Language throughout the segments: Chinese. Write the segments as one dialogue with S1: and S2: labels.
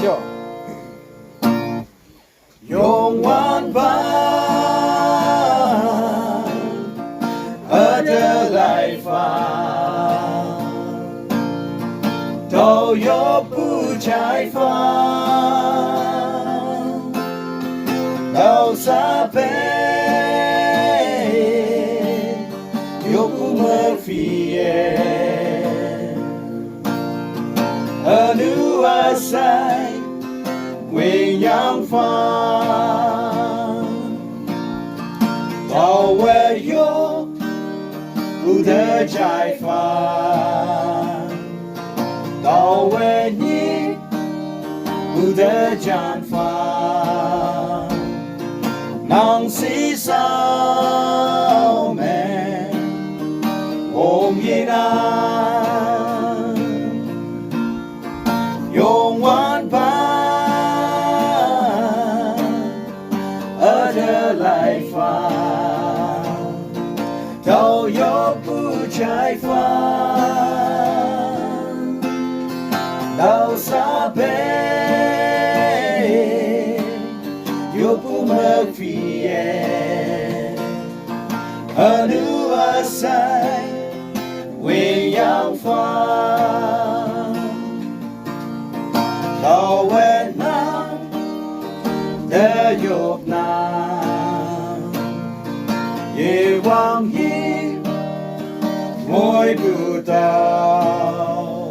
S1: 就Youngwanpa的leipha都有不拆放，都撒贝有不没飞耶，而努阿塞为阳方，到唯有不得摘放，到为你不得绽放，能洗手美红颜啊，Youngwanpa的leipha都有不拆放，都撒贝有不没飞耶，而努阿塞为阳方，到为难的有难，也望一摸不到，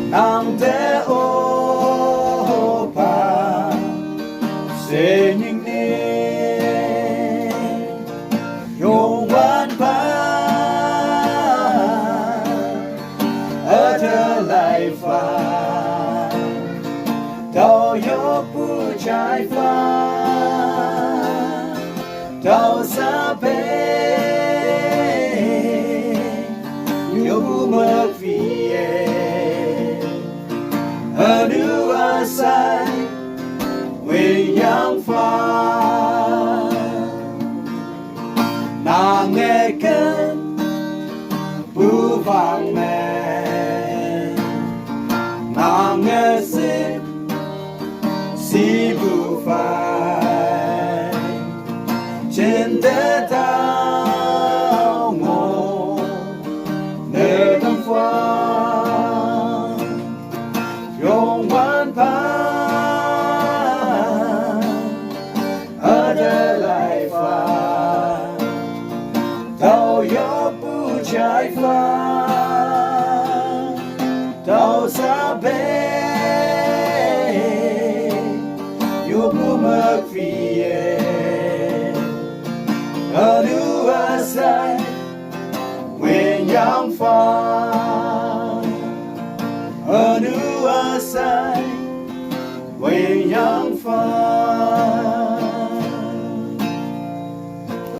S1: 难得欧巴谁人呢？Youngwanpa的leipha都有不拆放，都撒贝有不没飞耶，而努阿塞为阳方，那爱根不放美，那爱心不放，真的到我的地方，Youngwanpa的leipha都有不拆放，都撒贝有不没飞耶，而努阿塞为阳方，而努阿塞为阳方。